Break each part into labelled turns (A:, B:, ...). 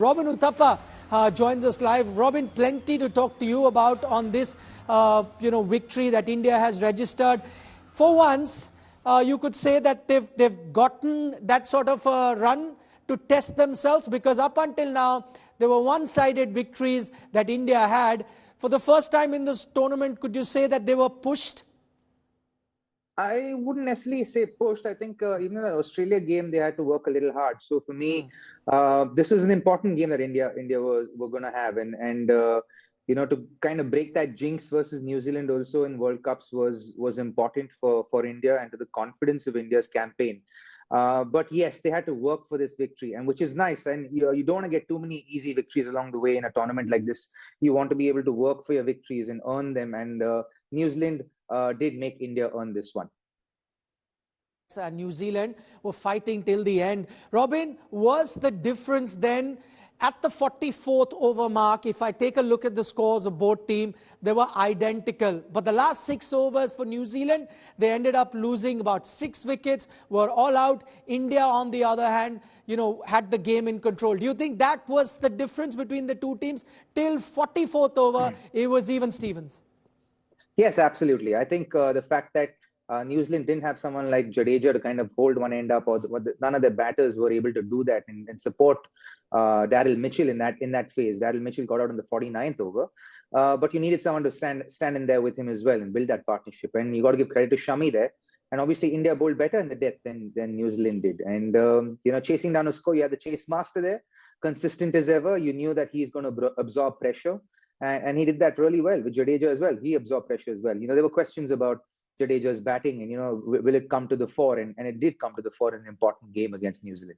A: Robin Uthappa joins us live. Robin, plenty to talk to you about on this, victory that India has registered. For once, you could say that they've gotten that sort of a run to test themselves, because up until now, there were one-sided victories that India had. For the first time in this tournament, could you say that they were pushed?
B: I wouldn't necessarily say pushed. I think even the Australia game, they had to work a little hard. So for me, this was an important game that India were going to have, and to kind of break that jinx versus New Zealand also in World Cups was important for India and to the confidence of India's campaign. But yes, they had to work for this victory, and which is nice. And you don't want to get too many easy victories along the way in a tournament like this. You want to be able to work for your victories and earn them. And New Zealand did make India earn this one.
A: New Zealand were fighting till the end. Robin, was the difference then at the 44th over mark? If I take a look at the scores of both teams, they were identical. But the last 6 overs for New Zealand, they ended up losing about 6 wickets, were all out. India, on the other hand, had the game in control. Do you think that was the difference between the two teams? Till 44th over, it was even Stevens.
B: Yes, absolutely. I think the fact that New Zealand didn't have someone like Jadeja to kind of hold one end up, or none of the batters were able to do that and support Daryl Mitchell in that phase. Daryl Mitchell got out in the 49th over, but you needed someone to stand in there with him as well and build that partnership. And you got to give credit to Shami there. And obviously, India bowled better in the death than New Zealand did. And chasing down a score, you had the chase master there, consistent as ever. You knew that he's going to absorb pressure, and he did that really well with Jadeja as well. He absorbed pressure as well. There were questions about Jadeja's batting, and will it come to the fore? And it did come to the fore in an important game against New Zealand.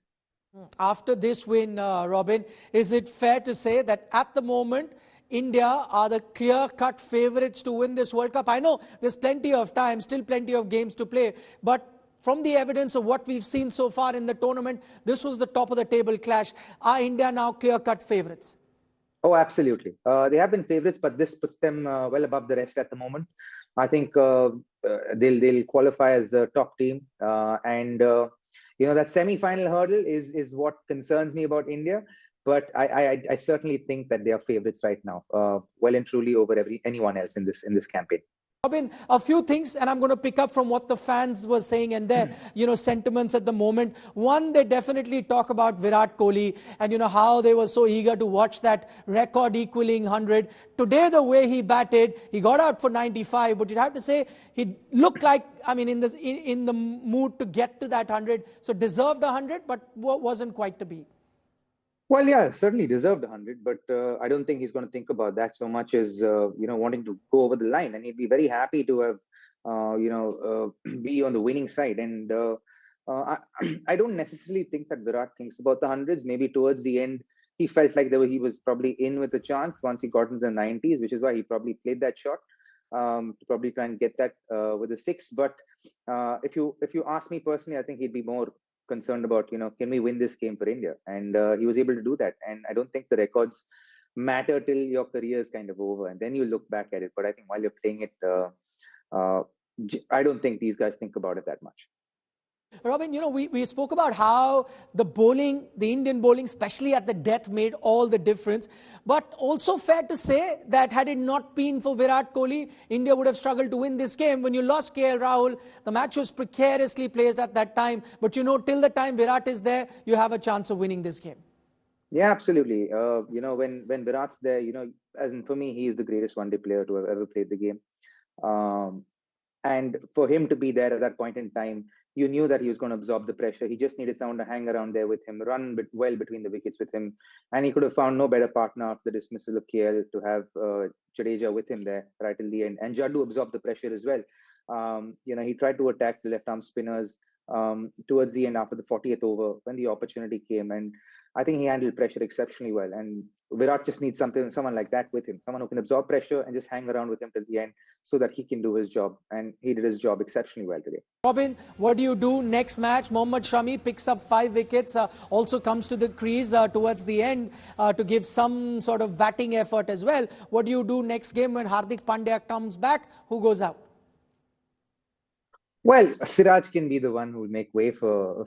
A: After this win, Robin, is it fair to say that at the moment, India are the clear-cut favourites to win this World Cup? I know there's plenty of time, still plenty of games to play, but from the evidence of what we've seen so far in the tournament, this was the top of the table clash. Are India now clear-cut favourites?
B: Oh, absolutely. They have been favourites, but this puts them well above the rest at the moment. I think they'll qualify as the top team, and that semi-final hurdle is what concerns me about India. But I certainly think that they are favourites right now, well and truly over anyone else in this campaign.
A: Robin, a few things, and I'm going to pick up from what the fans were saying and their, sentiments at the moment. One, they definitely talk about Virat Kohli and, how they were so eager to watch that record-equaling 100. Today, the way he batted, he got out for 95, but you'd have to say he looked like, in the mood to get to that 100. So deserved 100, but wasn't quite to be.
B: Well, yeah, certainly deserved 100, but I don't think he's going to think about that so much as, wanting to go over the line. And he'd be very happy to have, be on the winning side. And I don't necessarily think that Virat thinks about the hundreds. Maybe towards the end, he felt like he was probably in with a chance once he got into the 90s, which is why he probably played that shot to probably try and get that with a 6. But if you ask me personally, I think he'd be more concerned about, can we win this game for India? And he was able to do that. And I don't think the records matter till your career is kind of over, and then you look back at it. But I think while you're playing it, I don't think these guys think about it that much.
A: Robin, we spoke about how the Indian bowling, especially at the death, made all the difference. But also fair to say that had it not been for Virat Kohli, India would have struggled to win this game. When you lost KL Rahul, the match was precariously placed at that time. But till the time Virat is there, you have a chance of winning this game.
B: Yeah, absolutely. When Virat's there, as in for me, he is the greatest one-day player to have ever played the game. And for him to be there at that point in time, you knew that he was going to absorb the pressure. He just needed someone to hang around there with him, run well between the wickets with him. And he could have found no better partner after the dismissal of KL to have Jadeja with him there right till the end. And Jaddu absorbed the pressure as well. He tried to attack the left-arm spinners towards the end after the 40th over when the opportunity came. And I think he handled pressure exceptionally well. And Virat just needs someone like that with him, someone who can absorb pressure and just hang around with him till the end so that he can do his job. And he did his job exceptionally well today.
A: Robin, what do you do next match? Mohammad Shami picks up 5 wickets, also comes to the crease towards the end to give some sort of batting effort as well. What do you do next game when Hardik Pandya comes back? Who goes out?
B: Well, Siraj can be the one who will make way for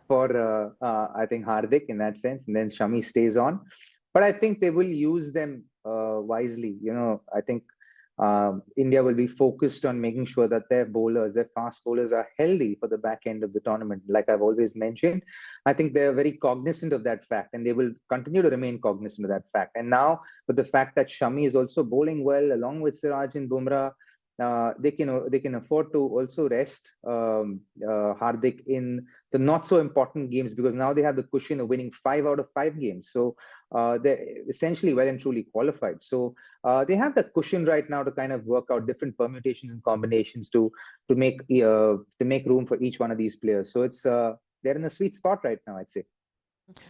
B: for I think Hardik in that sense, and then Shami stays on. But I think they will use them wisely. I think India will be focused on making sure that their fast bowlers are healthy for the back end of the tournament. Like I've always mentioned, I think they're very cognizant of that fact, and they will continue to remain cognizant of that fact. And now, with the fact that Shami is also bowling well along with Siraj and Bumrah, they can afford to also rest Hardik in the not so important games, because now they have the cushion of winning 5 out of 5 games. So they're essentially well and truly qualified. So they have the cushion right now to kind of work out different permutations and combinations to make room for each one of these players. So they're in a sweet spot right now, I'd say.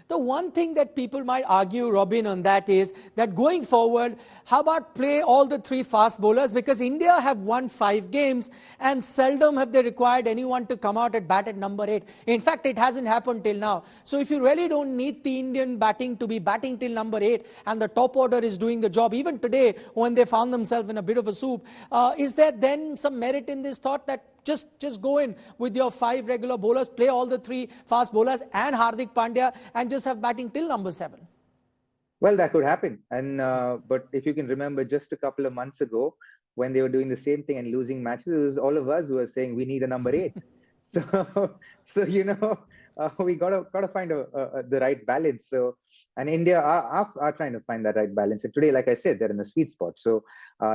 A: The one thing that people might argue, Robin, on that is that going forward, how about play all the three fast bowlers? Because India have won 5 games and seldom have they required anyone to come out at bat at number 8. In fact, it hasn't happened till now. So if you really don't need the Indian batting to be batting till number 8 and the top order is doing the job, even today when they found themselves in a bit of a soup, is there then some merit in this thought that just go in with your 5 regular bowlers, play all the 3 fast bowlers and Hardik Pandya, and just have batting till number 7?
B: Well, that could happen. But if you can remember, just a couple of months ago, when they were doing the same thing and losing matches, it was all of us who were saying we need a number 8. So, we gotta find the right balance. So, and India are trying to find that right balance. And today, like I said, they're in a sweet spot. So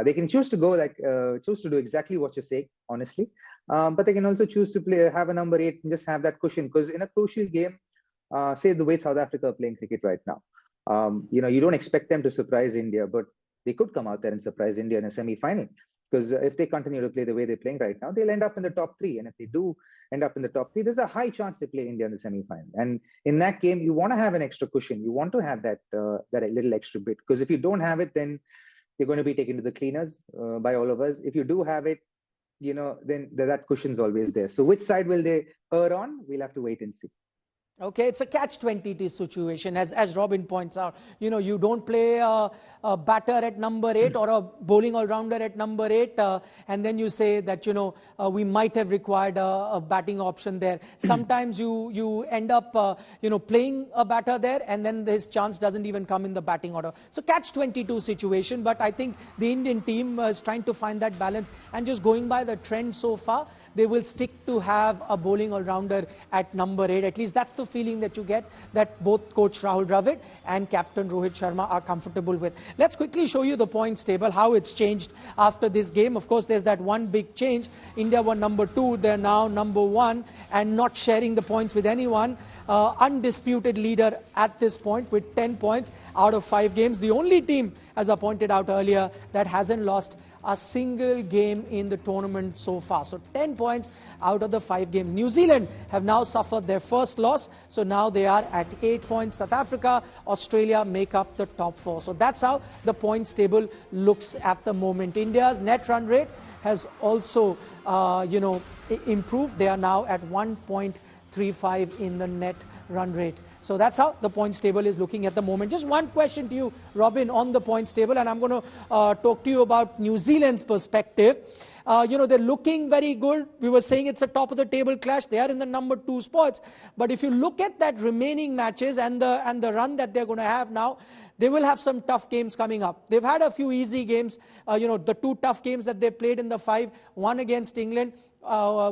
B: they can choose to choose to do exactly what you're saying, honestly. But they can also choose to have a number 8 and just have that cushion. Because in a crucial game, say the way South Africa are playing cricket right now, you don't expect them to surprise India, but they could come out there and surprise India in a semi-final. Because if they continue to play the way they're playing right now, they'll end up in the top 3. And if they do end up in the top 3, there's a high chance they play India in the semi-final. And in that game, you want to have an extra cushion. You want to have that little extra bit. Because if you don't have it, then you're going to be taken to the cleaners by all of us. If you do have it, then that cushion's always there. So which side will they err on? We'll have to wait and see.
A: Okay, it's a catch-22 situation, as Robin points out. You don't play a batter at number 8 or a bowling all-rounder at number 8, and then you say that, we might have required a batting option there. Sometimes you end up, playing a batter there, and then his chance doesn't even come in the batting order. So catch-22 situation, but I think the Indian team is trying to find that balance, and just going by the trend so far, they will stick to have a bowling all-rounder at number 8. At least that's the feeling that you get, that both Coach Rahul Dravid and Captain Rohit Sharma are comfortable with. Let's quickly show you the points table, how it's changed after this game. Of course, there's that one big change. India were number 2, they're now number 1, and not sharing the points with anyone. Undisputed leader at this point with 10 points out of 5 games. The only team, as I pointed out earlier, that hasn't lost a single game in the tournament so far. So 10 points out of the 5 games. New Zealand have now suffered their first loss. So now they are at 8 points. South Africa, Australia make up the top 4. So that's how the points table looks at the moment. India's net run rate has also, improved. They are now at 1.35 in the net run rate. So that's how the points table is looking at the moment. Just one question to you, Robin, on the points table, and I'm going to talk to you about New Zealand's perspective. They're looking very good. We were saying it's a top of the table clash. They are in the number 2 spots. But if you look at that remaining matches and the run that they're going to have now, they will have some tough games coming up. They've had a few easy games. The 2 tough games that they played in the 5, one against England,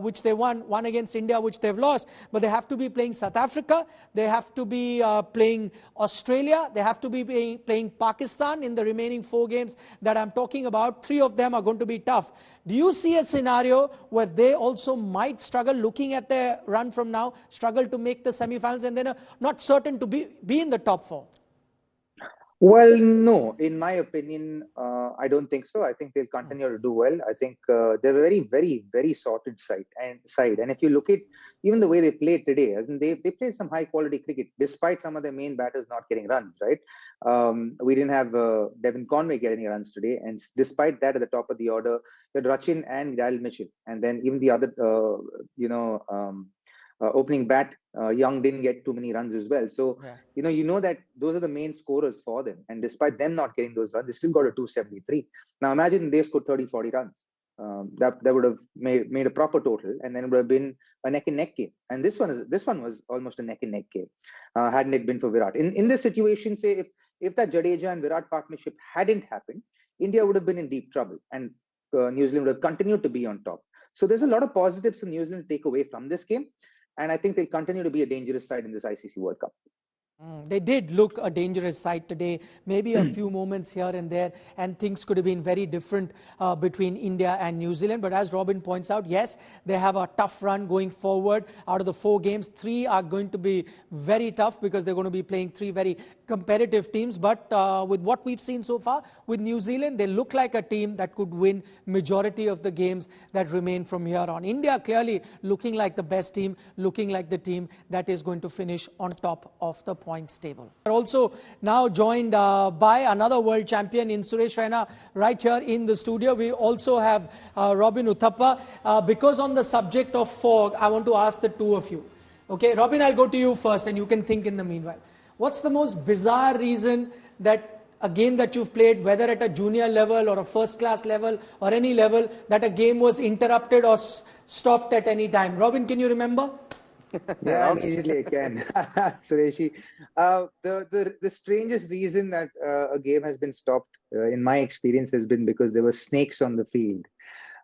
A: which they won, one against India, which they've lost. But they have to be playing South Africa. They have to be playing Australia. They have to be playing Pakistan in the remaining 4 games that I'm talking about. 3 of them are going to be tough. Do you see a scenario where they also might struggle, looking at their run from now, struggle to make the semi-finals, and then are not certain to be in the top 4?
B: Well, no, in my opinion, I don't think so. I think they'll continue to do well. I think they're a very, very, very sorted side. And if you look at even the way they played today, as in they played some high quality cricket, despite some of their main batters not getting runs, right? We didn't have Devin Conway get any runs today. And despite that, at the top of the order, you had Rachin and Daryl Mitchell. And then even the other, opening bat, Young didn't get too many runs as well. So, yeah. That those are the main scorers for them. And despite them not getting those runs, they still got a 273. Now imagine they scored 30, 40 runs. that would have made a proper total, and then it would have been a neck and neck game. And this one was almost a neck and neck game, hadn't it been for Virat. In this situation, say if that Jadeja and Virat partnership hadn't happened, India would have been in deep trouble, and New Zealand would have continued to be on top. So there's a lot of positives for New Zealand to take away from this game, and I think they'll continue to be a dangerous side in this ICC World Cup.
A: They did look a dangerous side today, maybe a few moments here and there, and things could have been very different between India and New Zealand. But as Robin points out, yes, they have a tough run going forward. Out of the 4 games, 3 are going to be very tough because they're going to be playing 3 very competitive teams. But with what we've seen so far with New Zealand, they look like a team that could win majority of the games that remain from here on. India clearly looking like the best team, looking like the team that is going to finish on top of the points table. We're also now joined by another world champion in Suresh Raina right here in the studio. We also have Robin Uthappa. Because on the subject of fog, I want to ask the two of you. Okay, Robin, I'll go to you first and you can think in the meanwhile. What's the most bizarre reason that a game that you've played, whether at a junior level or a first class level or any level, that a game was interrupted or stopped at any time? Robin, can you remember?
B: Yeah, immediately I can. Sureshi, the strangest reason that a game has been stopped, in my experience, has been because there were snakes on the field.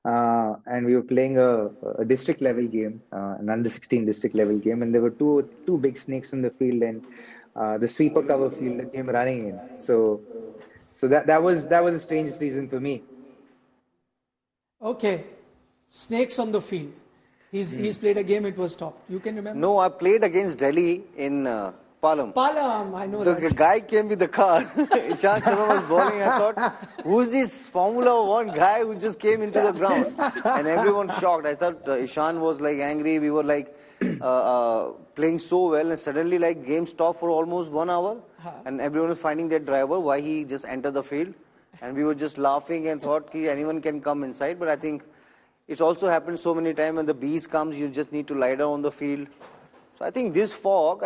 B: And we were playing a district level game, an under 16 district level game, and there were two big snakes on the field, and the sweeper cover field came running in. So that was the strangest reason for me.
A: Okay, snakes on the field. He's played a game, it was stopped. You can remember?
C: No, I played against Delhi in Palam.
A: Palam, I know that.
C: The guy came with the car. Ishan Sharma was bowling. I thought, who's this Formula 1 guy who just came into the ground? And everyone shocked. I thought Ishan was like angry. We were like playing so well, and suddenly like game stopped for almost 1 hour. And everyone was finding their driver, why he just entered the field. And we were just laughing and thought anyone can come inside. But I think it's also happened so many times when the bees comes, you just need to lie down on the field. So I think this fog,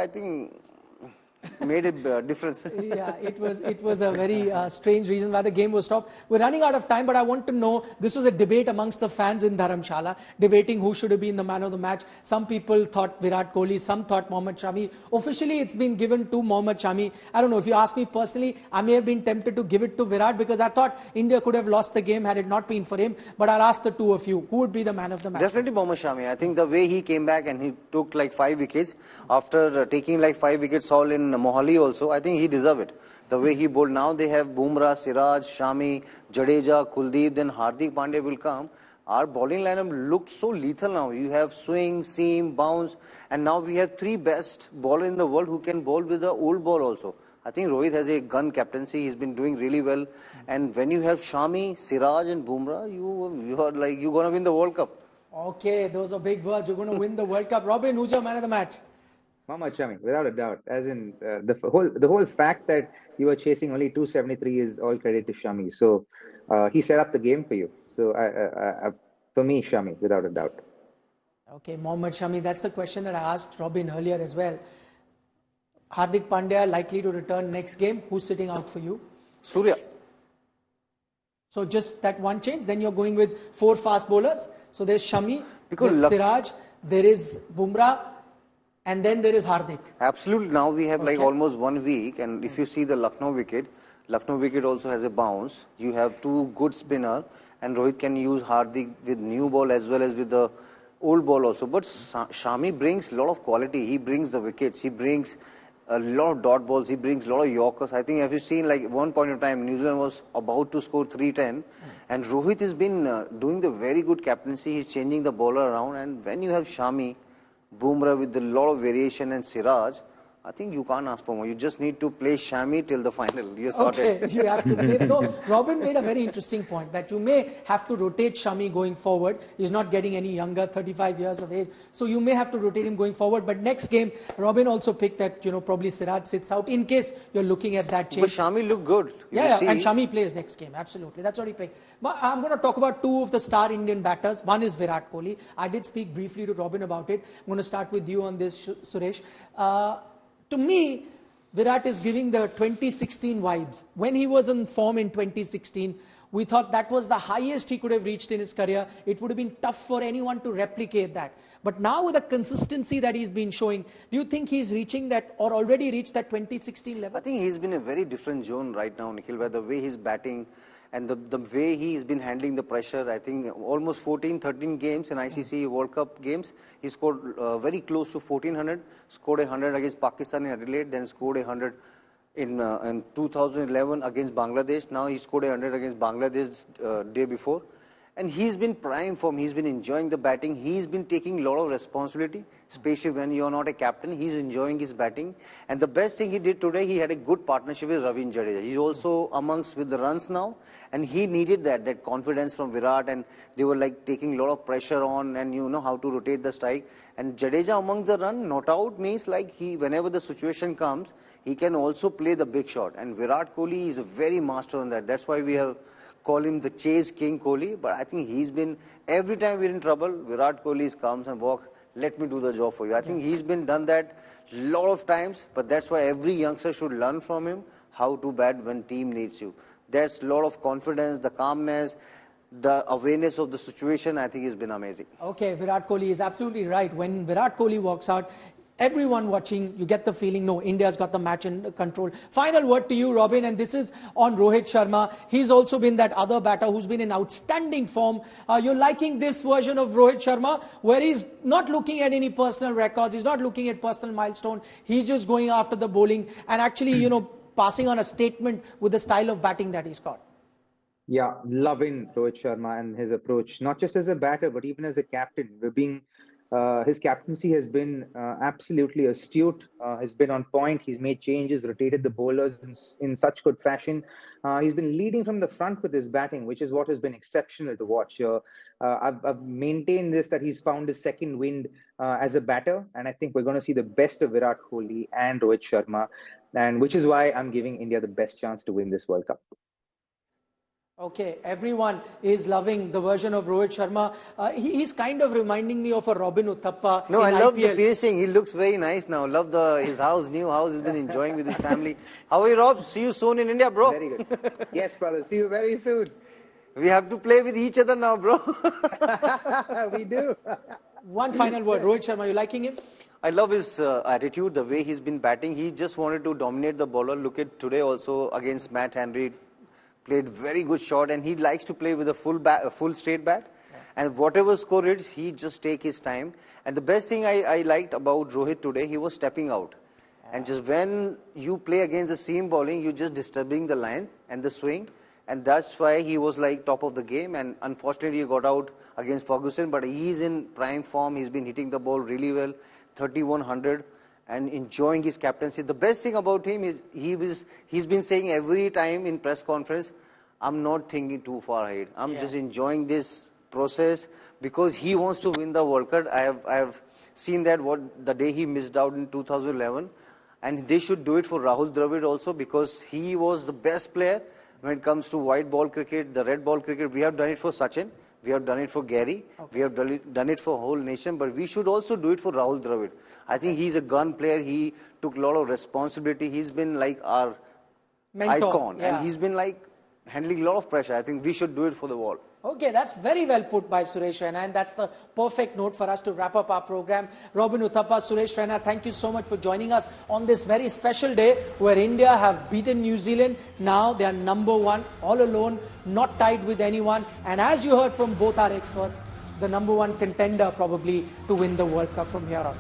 C: made a difference.
A: Yeah, it was a very strange reason why the game was stopped. We're running out of time, but I want to know, this was a debate amongst the fans in Dharamshala, debating who should have been the man of the match. Some people thought Virat Kohli, some thought Mohammad Shami. Officially, it's been given to Mohammad Shami. I don't know, if you ask me personally, I may have been tempted to give it to Virat because I thought India could have lost the game had it not been for him. But I'll ask the two of you, who would be the man of the match?
C: Definitely Mohammad Shami. I think the way he came back and he took like 5 wickets, after taking like 5 wickets all in Mohali also, I think he deserved it. The way he bowled. Now they have Bumrah, Siraj, Shami, Jadeja, Kuldeep, then Hardik Pandya will come. Our bowling lineup looks so lethal now. You have swing, seam, bounce, and now we have 3 best bowlers in the world who can bowl with the old ball also. I think Rohit has a gun captaincy. He's been doing really well. And when you have Shami, Siraj, and Bumrah, you are like you're gonna win the World Cup.
A: Okay, those are big words. You're going to win the World Cup. Robin, who's your man of the match?
B: Mohammad Shami, without a doubt. As in the whole fact that you were chasing only 273 is all credit to Shami. So he set up the game for you. So for me, Shami, without a doubt.
A: Okay, Mohammad Shami. That's the question that I asked Robin earlier as well. Hardik Pandya likely to return next game. Who's sitting out for you?
C: Surya.
A: So just that one change. Then you're going with 4 fast bowlers. So there's Shami, there's Siraj, there is Bumrah, and then there is Hardik.
C: Absolutely. Now we have like almost 1 week, and if you see the Lucknow wicket also has a bounce. You have 2 good spinner, and Rohit can use Hardik with new ball as well as with the old ball also. But Shami brings a lot of quality. He brings the wickets. He brings a lot of dot balls. He brings a lot of Yorkers. I think, have you seen, like one point of time, New Zealand was about to score 310, and Rohit has been doing the very good captaincy. He's changing the bowler around, and when you have Shami, Bumrah with a lot of variation, and Siraj, I think you can't ask for more. You just need to play Shami till the final. You're sorted.
A: Okay, you have to play. Though Robin made a very interesting point that you may have to rotate Shami going forward. He's not getting any younger, 35 years of age. So you may have to rotate him going forward. But next game, Robin also picked that, probably Siraj sits out in case you're looking at that change.
C: But Shami looked good.
A: Yeah, and Shami plays next game. Absolutely. That's what he picked. But I'm going to talk about 2 of the star Indian batters. One is Virat Kohli. I did speak briefly to Robin about it. I'm going to start with you on this, Suresh. To me, Virat is giving the 2016 vibes. When he was in form in 2016, We thought that was the highest he could have reached in his career. It would have been tough for anyone to replicate that. But now with the consistency that he's been showing, do you think he's reaching that or already reached that 2016 level?
C: I think he's been a very different zone right now, Nikhil, by the way he's batting and the way he's been handling the pressure. I think almost 14, 13 games in ICC World Cup games. He scored very close to 1400, scored 100 against Pakistan in Adelaide, then scored 100 in 2011 against Bangladesh. Now he scored 100 against Bangladesh day before. And he's been prime form. He's been enjoying the batting. He's been taking a lot of responsibility, especially when you're not a captain. He's enjoying his batting. And the best thing he did today, he had a good partnership with Ravin Jadeja. He's also amongst with the runs now. And he needed that confidence from Virat. And they were like taking a lot of pressure on and you know how to rotate the strike. And Jadeja amongst the run, not out means like whenever the situation comes, he can also play the big shot. And Virat Kohli is a very master on that. That's why we have call him the chase king Kohli, but I think he's been, every time we're in trouble, Virat Kohli comes and walk, let me do the job for you. I think he's been done that a lot of times, but that's why every youngster should learn from him how to bat when team needs you. There's a lot of confidence, the calmness, the awareness of the situation. I think has been amazing.
A: Okay, Virat Kohli is absolutely right. When Virat Kohli walks out, everyone watching, you get the feeling, no, India's got the match in control. Final word to you, Robin, and this is on Rohit Sharma. He's also been that other batter who's been in outstanding form. You're liking this version of Rohit Sharma, where he's not looking at any personal records, he's not looking at personal milestone, he's just going after the bowling and actually, you know, passing on a statement with the style of batting that he's got.
B: Yeah, loving Rohit Sharma and his approach, not just as a batter, but even as a captain. His captaincy has been absolutely astute, has been on point. He's made changes, rotated the bowlers in such good fashion. He's been leading from the front with his batting, which is what has been exceptional to watch. I've maintained this, that he's found his second wind as a batter, and I think we're going to see the best of Virat Kohli and Rohit Sharma, and which is why I'm giving India the best chance to win this World Cup.
A: Okay, everyone is loving the version of Rohit Sharma. He's kind of reminding me of a Robin Uthappa.
C: No, I love
A: IPL.
C: the pacing. He looks very nice now. Love his new house. He's been enjoying with his family. How are you, Rob? See you soon in India, bro.
B: Very good. Yes, brother. See you very soon.
C: We have to play with each other now, bro.
B: We do.
A: One final word, Rohit Sharma, you liking him?
C: I love his attitude, the way he's been batting. He just wanted to dominate the bowler. Look at today also against Matt Henry. Played very good shot, and he likes to play with a full straight bat. Yeah. And whatever score is, he just take his time. And the best thing I liked about Rohit today, he was stepping out. Yeah. And just when you play against the seam bowling, you're just disturbing the length and the swing. And that's why he was like top of the game. And unfortunately, he got out against Ferguson, but he's in prime form. He's been hitting the ball really well, 3100. And enjoying his captaincy. The best thing about him is he's been saying every time in press conference, I'm not thinking too far ahead. I'm just enjoying this process because he wants to win the World Cup. I have seen that the day he missed out in 2011, and they should do it for Rahul Dravid also because he was the best player when it comes to white ball cricket, the red ball cricket. We have done it for Sachin. We have done it for Gary. Okay. We have done it for whole nation, but we should also do it for Rahul Dravid. I think he's a gun player. He took a lot of responsibility. He's been like our mentor, icon, and he's been like handling a lot of pressure. I think we should do it for the world.
A: Okay, that's very well put by Suresh Raina, and that's the perfect note for us to wrap up our program. Robin Uthappa, Suresh Raina, thank you so much for joining us on this very special day where India have beaten New Zealand. Now they are #1, all alone, not tied with anyone. And as you heard from both our experts, the #1 contender probably to win the World Cup from here on.